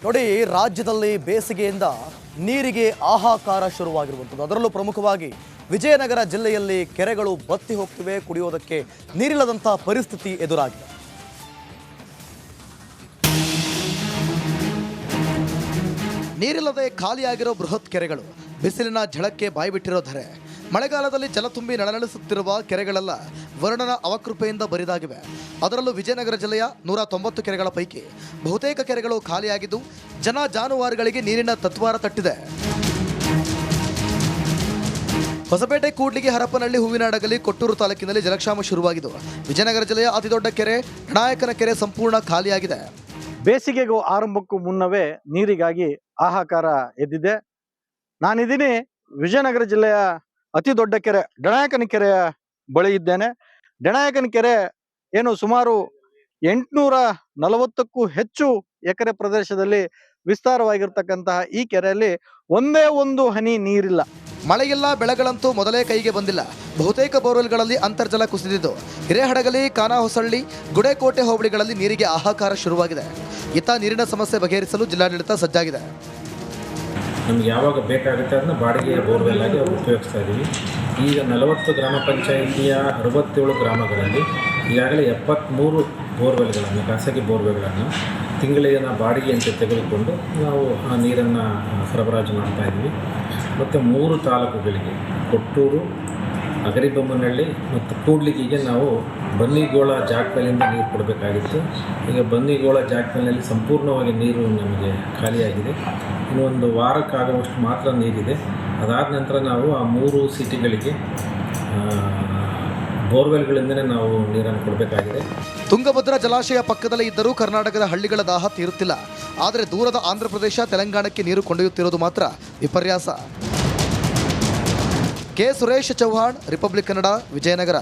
ನೋಡಿ, ರಾಜ್ಯದಲ್ಲಿ ಬೇಸಿಗೆಯಿಂದ ನೀರಿಗೆ ಹಾಹಾಕಾರ ಶುರುವಾಗಿರುವಂಥದ್ದು. ಅದರಲ್ಲೂ ಪ್ರಮುಖವಾಗಿ ವಿಜಯನಗರ ಜಿಲ್ಲೆಯಲ್ಲಿ ಕೆರೆಗಳು ಬತ್ತಿ ಹೋಗ್ತಿವೆ. ಕುಡಿಯೋದಕ್ಕೆ ನೀರಿಲ್ಲದಂಥ ಪರಿಸ್ಥಿತಿ ಎದುರಾಗಿದೆ. ನೀರಿಲ್ಲದೆ ಖಾಲಿಯಾಗಿರೋ ಬೃಹತ್ ಕೆರೆಗಳು, ಬಿಸಿಲಿನ ಝಳಕ್ಕೆ ಬಾಯ್ಬಿಟ್ಟಿರೋ ಧರೆ, ಮಳೆಗಾಲದಲ್ಲಿ ಜಲ ತುಂಬಿ ನಳನಳಿಸುತ್ತಿರುವ ಕೆರೆಗಳೆಲ್ಲ ವರ್ಣನ ಅವಕೃಪೆಯಿಂದ ಬರಿದಾಗಿವೆ. ಅದರಲ್ಲೂ ವಿಜಯನಗರ ಜಿಲ್ಲೆಯ 190 ಕೆರೆಗಳ ಪೈಕಿ ಬಹುತೇಕ ಕೆರೆಗಳು ಖಾಲಿಯಾಗಿದ್ದು ಜನ ಜಾನುವಾರುಗಳಿಗೆ ನೀರಿನ ತತ್ವಾರ ತಟ್ಟಿದೆ. ಹೊಸಪೇಟೆ, ಕೂಡ್ಲಿಗಿ, ಹರಪನಹಳ್ಳಿ, ಹೂವಿನಹಡಗಲಿ, ಕೊಟ್ಟೂರು ತಾಲೂಕಿನಲ್ಲಿ ಜಲಕ್ಷಾಮ ಶುರುವಾಗಿದ್ದು ವಿಜಯನಗರ ಜಿಲ್ಲೆಯ ಅತಿದೊಡ್ಡ ಕೆರೆ ನಾಯಕನ ಕೆರೆ ಸಂಪೂರ್ಣ ಖಾಲಿಯಾಗಿದೆ. ಬೇಸಿಗೆಗೂ ಆರಂಭಕ್ಕೂ ಮುನ್ನವೇ ನೀರಿಗಾಗಿ ಹಾಹಾಕಾರ ಎದ್ದಿದೆ. ನಾನಿದ್ದೀನಿ ವಿಜಯನಗರ ಜಿಲ್ಲೆಯ ಅತಿ ದೊಡ್ಡ ಕೆರೆ ಡಣಾಯಕನ ಕೆರೆಯ ಬಳಿ ಇದ್ದೇನೆ. ಡಣಾಯಕನ ಕೆರೆ ಏನು ಸುಮಾರು 840ಕ್ಕೂ ಹೆಚ್ಚು ಎಕರೆ ಪ್ರದೇಶದಲ್ಲಿ ವಿಸ್ತಾರವಾಗಿರ್ತಕ್ಕಂತಹ ಈ ಕೆರೆಯಲ್ಲಿ ಒಂದೇ ಒಂದು ಹನಿ ನೀರಿಲ್ಲ. ಮಳೆಯಿಲ್ಲ, ಬೆಳೆಗಳಂತೂ ಮೊದಲೇ ಕೈಗೆ ಬಂದಿಲ್ಲ. ಬಹುತೇಕ ಬೋರ್ವೆಲ್ಗಳಲ್ಲಿ ಅಂತರ್ಜಲ ಕುಸಿದಿದ್ದು ಹಿರೇಹಡಗಲಿ, ಕಾನಾಹೊಸಳ್ಳಿ, ಗುಡೇಕೋಟೆ ಹೋಬಳಿಗಳಲ್ಲಿ ನೀರಿಗೆ ಹಾಹಾಕಾರ ಶುರುವಾಗಿದೆ. ಇತ್ತ ನೀರಿನ ಸಮಸ್ಯೆ ಬಗೆಹರಿಸಲು ಜಿಲ್ಲಾಡಳಿತ ಸಜ್ಜಾಗಿದೆ. ನಮ್ಗೆ ಯಾವಾಗ ಬೇಕಾಗುತ್ತೆ ಅದನ್ನ ಬಾಡಿಗೆಯ ಬೋರ್ವೆಲ್ ಆಗಿ ಉಪಯೋಗಿಸ್ತಾ ಇದ್ದೀವಿ. ಈಗ 40 ಗ್ರಾಮ ಪಂಚಾಯಿತಿಯ 67 ಗ್ರಾಮಗಳಲ್ಲಿ ಈಗಾಗಲೇ 73 ಬೋರ್ವೆಲ್ಗಳನ್ನು, ಖಾಸಗಿ ಬೋರ್ವೆಲ್ಗಳನ್ನು ತಿಂಗಳಿಗೆ ಬಾಡಿಗೆಯಂತೆ ತೆಗೆದುಕೊಂಡು ನಾವು ಆ ನೀರನ್ನು ಸರಬರಾಜು ಮಾಡ್ತಾ ಇದ್ದೀವಿ. ಮತ್ತು 3 ತಾಲೂಕುಗಳಿಗೆ, ಕೊಟ್ಟೂರು, ಅಗರಿಬೊಮ್ಮನಹಳ್ಳಿ ಮತ್ತು ಕೂಡ್ಲಿಗಿಗೆ ನಾವು ಬನ್ನಿಗೋಳ ಜಾಕ್ವೆಲ್ಲಿಂದ ನೀರು ಕೊಡಬೇಕಾಗಿತ್ತು. ಈಗ ಬನ್ನಿಗೋಳ ಜಾಕ್ವೆಲ್ನಲ್ಲಿ ಸಂಪೂರ್ಣವಾಗಿ ನೀರು ನಮಗೆ ಖಾಲಿಯಾಗಿದೆ. ಇನ್ನು ಒಂದು ವಾರಕ್ಕಾಗುವಷ್ಟು ಮಾತ್ರ ನೀರಿದೆ. ಅದಾದ ನಂತರ ನಾವು ಆ 3 ಸಿಟಿಗಳಿಗೆ ಬೋರ್ವೆಲ್ಗಳಿಂದಲೇ ನಾವು ನೀರನ್ನು ಕೊಡಬೇಕಾಗಿದೆ. ತುಂಗಭದ್ರಾ ಜಲಾಶಯ ಪಕ್ಕದಲ್ಲೇ ಇದ್ದರೂ ಕರ್ನಾಟಕದ ಹಳ್ಳಿಗಳ ದಾಹ ತೀರುತ್ತಿಲ್ಲ. ಆದರೆ ದೂರದ ಆಂಧ್ರ ಪ್ರದೇಶ, ತೆಲಂಗಾಣಕ್ಕೆ ನೀರು ಕೊಂಡೊಯ್ಯುತ್ತಿರೋದು ಮಾತ್ರ ವಿಪರ್ಯಾಸ. ಕೆ. ಸುರೇಶ್ ಚೌಹಾಣ್, ರಿಪಬ್ಲಿಕ್ ಕನ್ನಡ, ವಿಜಯನಗರ.